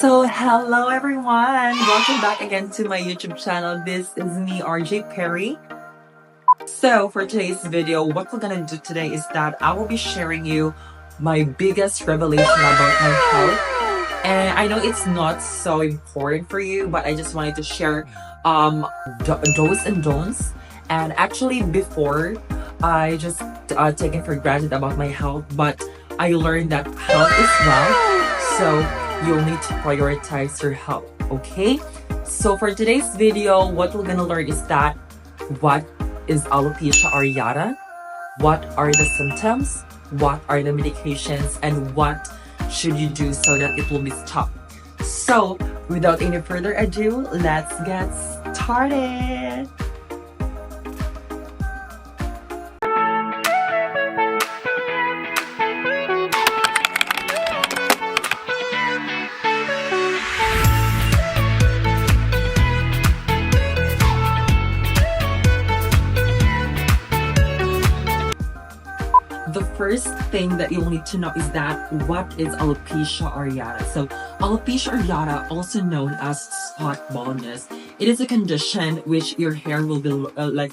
So hello everyone! Welcome back again to my YouTube channel. This is me, RJ Perry. So for today's video, what we're gonna do today is that I will be sharing you my biggest revelation about my health. And I know it's not so important for you, but I just wanted to share do's and don'ts. And actually before, I just taken for granted about my health, but I learned that health is wealth. So you'll need to prioritize your health, okay? So for today's video, what we're gonna learn is that what is alopecia areata, what are the symptoms, what are the medications, and what should you do so that it will be stopped. So without any further ado, let's get started. The first thing that you'll need to know is that what is alopecia areata. So alopecia areata, also known as spot baldness, it is a condition which your hair will be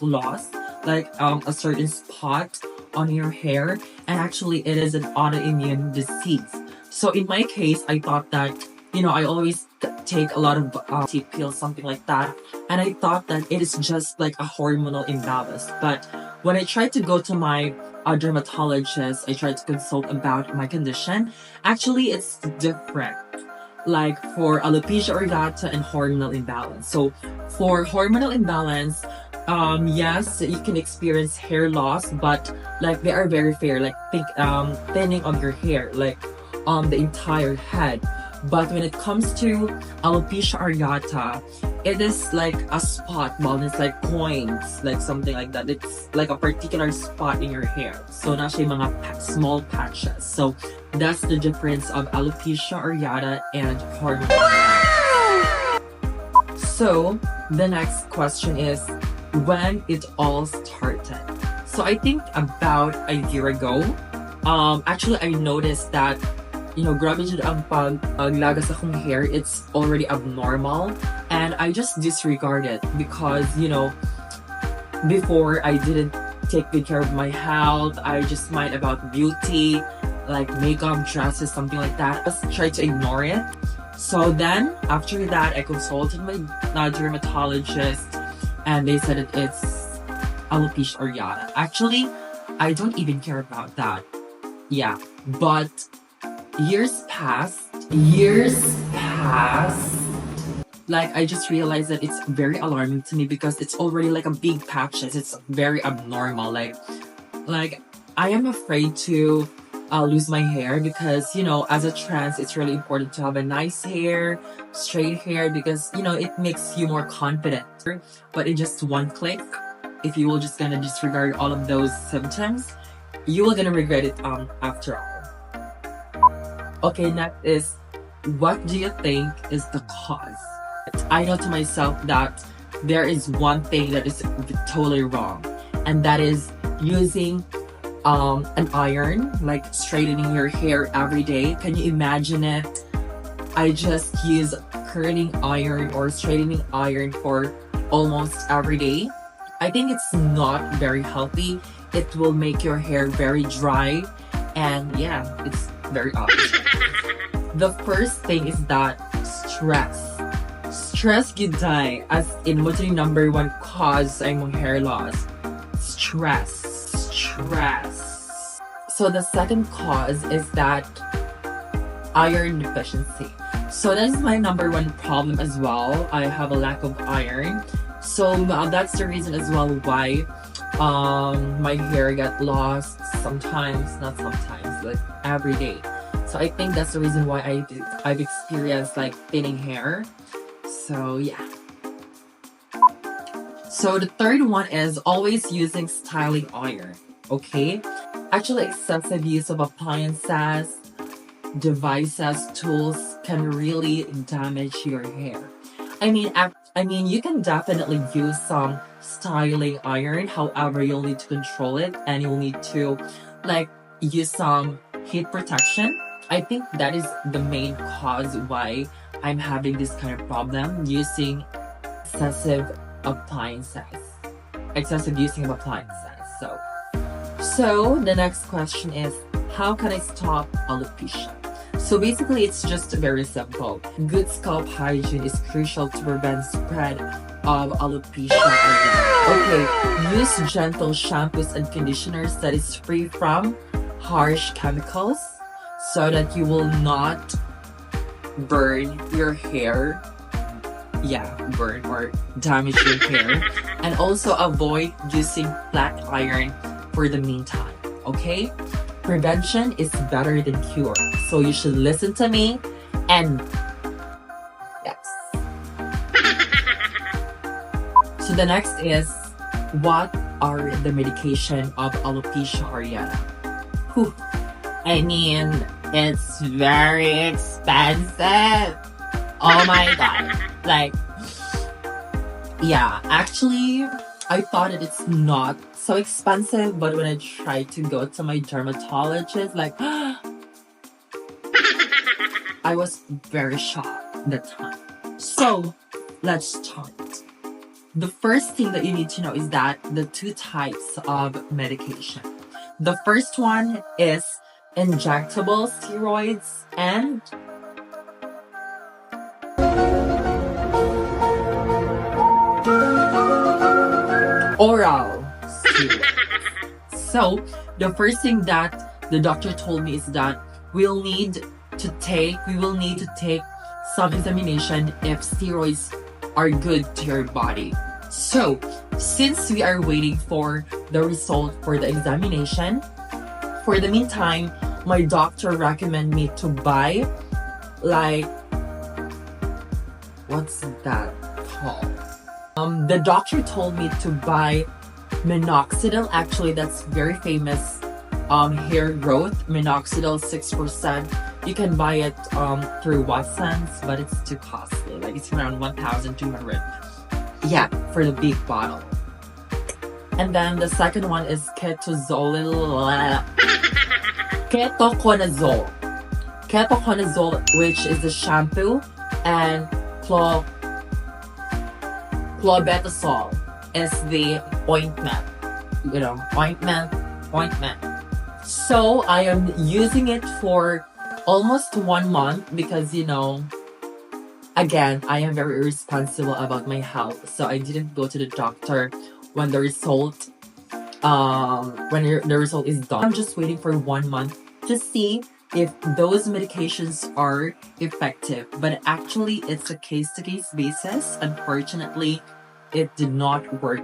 lost, a certain spot on your hair, and actually it is an autoimmune disease. So in my case, I thought that, I always take a lot of tea pills, something like that, and I thought that it is just like a hormonal imbalance. But when I tried to go to my dermatologist, I tried to consult about my condition. Actually, it's different. Like for alopecia areata and hormonal imbalance. So for hormonal imbalance, yes, you can experience hair loss, but like they are very fair, like thinning of your hair, like on the entire head. But when it comes to alopecia areata, it is like a spot baldness, like points, like something like that. It's like a particular spot in your hair. So na siya mga small patches. So that's the difference of alopecia areata and hormonal imbalance. So the next question is when it all started. So I think about a year ago, actually I noticed that grabe jud ang paglagas akong hair. It's already abnormal, and I just disregard it because, before I didn't take good care of my health. I just mind about beauty, like makeup, dresses, something like that. Just try to ignore it. So then, after that, I consulted my dermatologist, and they said that it's alopecia areata. Actually, I don't even care about that. Yeah, but years passed, like I just realized that it's very alarming to me because it's already like a big patches. It's very abnormal. Like I am afraid to lose my hair because, as a trans, it's really important to have a nice hair, straight hair, because, it makes you more confident. But in just one click, if you will just gonna disregard all of those symptoms, you will gonna regret it after all. Okay, next is, what do you think is the cause? I know to myself that there is one thing that is totally wrong, and that is using an iron, like straightening your hair every day. Can you imagine it? I just use curling iron or straightening iron for almost every day. I think it's not very healthy. It will make your hair very dry, and yeah, it's very obvious. The first thing is that stress. Stress you die, as in what's the number one cause ay mong hair loss? Stress. So the second cause is that iron deficiency. So that's my number one problem as well. I have a lack of iron. So that's the reason as well why my hair got lost sometimes, not sometimes, like every day. So I think that's the reason why I've experienced like thinning hair. So yeah. So the third one is always using styling iron. Okay? Actually, excessive use of appliances, devices, tools can really damage your hair. I mean, you can definitely use some styling iron. However, you'll need to control it, and you'll need to use some heat protection. I think that is the main cause why I'm having this kind of problem using excessive appliances. Excessive using of appliances. So the next question is, how can I stop alopecia? So basically, it's just very simple. Good scalp hygiene is crucial to prevent spread of alopecia. Okay, use gentle shampoos and conditioners that is free from harsh chemicals so that you will not burn your hair. Yeah, burn or damage your hair. And also avoid using flat iron for the meantime, okay? Prevention is better than cure. So you should listen to me and yes. So the next is, what are the medication of alopecia areata? Whew. I mean, it's very expensive. Oh my god. Like, yeah, actually, I thought that it's not so expensive, but when I tried to go to my dermatologist, like, I was very shocked at the time. So, let's start. The first thing that you need to know is that the two types of medication. The first one is injectable steroids and oral steroids. So, the first thing that the doctor told me is that we will need to take some examination if steroids are good to your body. So, since we are waiting for the result for the examination, for the meantime, my doctor recommended me to buy, like, what's that called? The doctor told me to buy minoxidil. Actually, that's very famous hair growth. Minoxidil 6%. You can buy it through Watson's, but it's too costly. Like, it's around 1,200. Yeah, for the big bottle. And then the second one is ketoconazole. Ketoconazole, which is the shampoo, and clobetasol is the ointment. You know, ointment. So I am using it for almost 1 month because, you know, again, I am very irresponsible about my health. So I didn't go to the doctor when the result is done. I'm just waiting for 1 month to see if those medications are effective. But actually, it's a case-to-case basis. Unfortunately, it did not work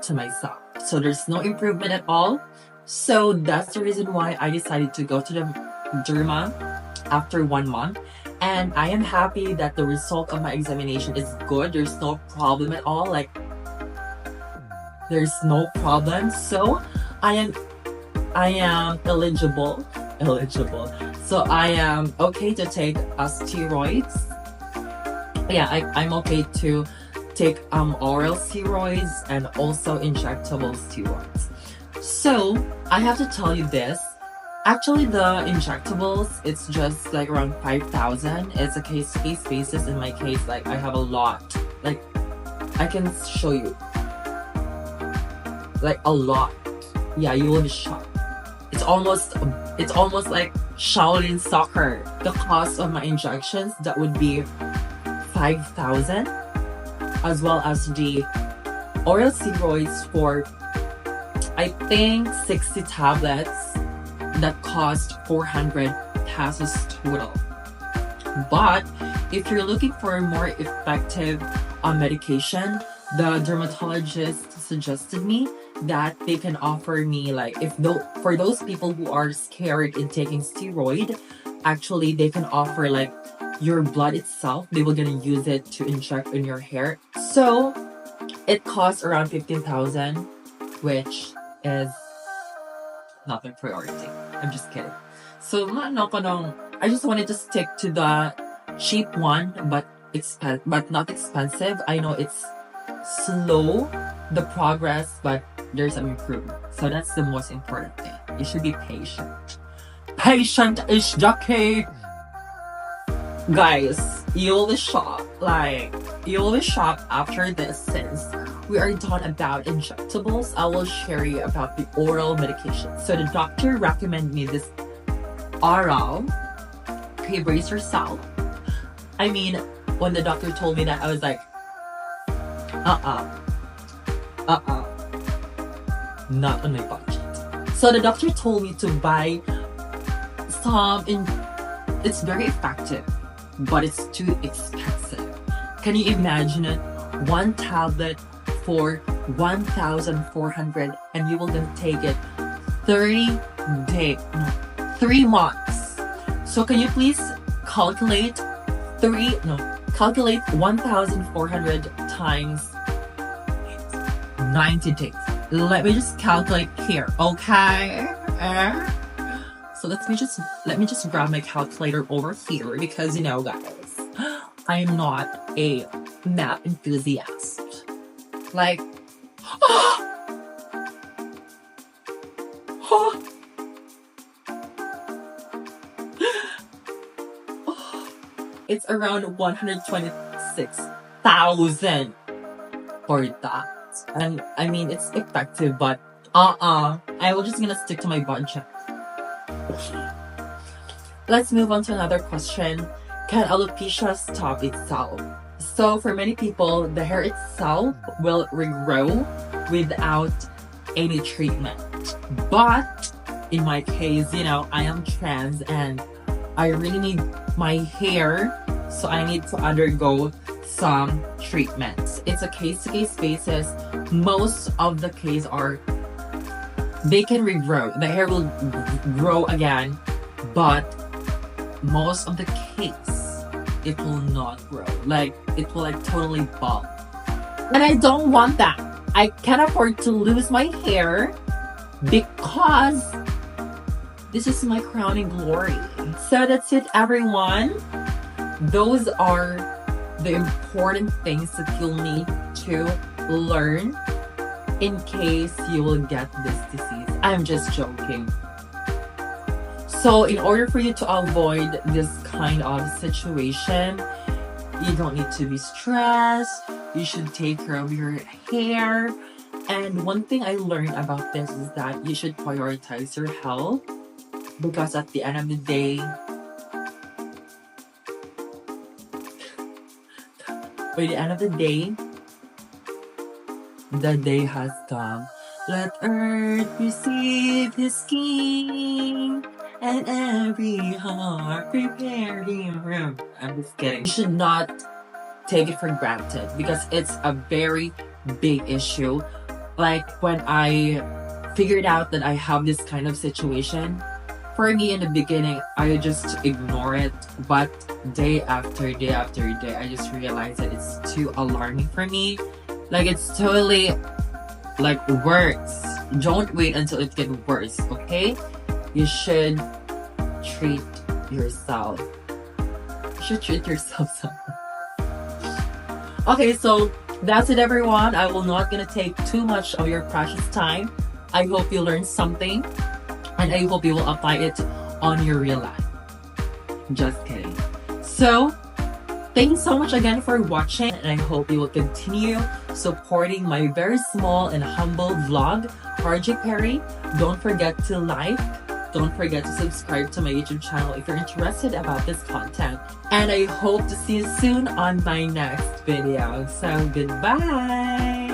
to myself. So there's no improvement at all. So that's the reason why I decided to go to the derma after 1 month. And I am happy that the result of my examination is good. There's no problem at all. Like, there's no problem. So I am eligible. So I am okay to take steroids. Yeah, I'm okay to take oral steroids and also injectable steroids. So I have to tell you this. Actually, the injectables, it's just like around 5,000. It's a case-to-case basis. In my case, like, I have a lot. Like, I can show you. Like, a lot. Yeah, you will be shocked. It's almost like Shaolin soccer. The cost of my injections, that would be 5,000, as well as the oral steroids for, I think, 60 tablets. That cost 400 pesos total. But if you're looking for a more effective medication, the dermatologist suggested me that they can offer me, like, for those people who are scared in taking steroid, actually they can offer like your blood itself. They will gonna use it to inject in your hair. So it costs around 15,000, which is not my priority. I'm just kidding. So, I just wanted to stick to the cheap one, but not expensive. I know it's slow, the progress, but there's some improvement. So that's the most important thing. You should be patient. Patient is the key. Guys, you will be shocked. Like, you will be shocked after this, since we are done about injectables. I will share you about the oral medication. So the doctor recommended me this oral. Okay, brace yourself. I mean, when the doctor told me that, I was like, not on my budget. So the doctor told me to buy some it's very effective, but it's too expensive. Can you imagine it? One tablet for 1,400, and you will gonna take it 3 months. So can you please calculate 1,400 times 90 days. Let me just calculate here, okay? So let me just grab my calculator over here, because you know, guys, I am not a math enthusiast. Like, it's around 126,000 for that. And I mean, it's effective, but I was just gonna stick to my budget. Let's move on to another question. Can alopecia stop itself? So for many people, the hair itself will regrow without any treatment. But in my case, you know, I am trans and I really need my hair, so I need to undergo some treatments. It's a case-to-case basis. Most of the cases are, they can regrow. The hair will grow again, but most of the case, it will not grow. Like, it will like totally bald. And I don't want that. I can't afford to lose my hair because this is my crowning glory. So that's it, everyone. Those are the important things that you'll need to learn in case you will get this disease. I'm just joking. So in order for you to avoid this kind of situation, you don't need to be stressed. You should take care of your hair. And one thing I learned about this is that you should prioritize your health, because at the end of the day, the day has come. Let earth receive his king, and every heart prepare him. I'm just kidding. You should not take it for granted, because it's a very big issue. Like, when I figured out that I have this kind of situation, for me in the beginning, I just ignore it. But day after day after day, I just realized that it's too alarming for me. Like, it's totally like worse. Don't wait until it gets worse, okay? You should treat yourself. You should treat yourself something. Okay, so that's it, everyone. I will not gonna take too much of your precious time. I hope you learned something, and I hope you will apply it on your real life. Just kidding. So, thanks so much again for watching, and I hope you will continue supporting my very small and humble vlog, RJ Perry. Don't forget to like, don't forget to subscribe to my YouTube channel if you're interested about this content. And I hope to see you soon on my next video. So, goodbye!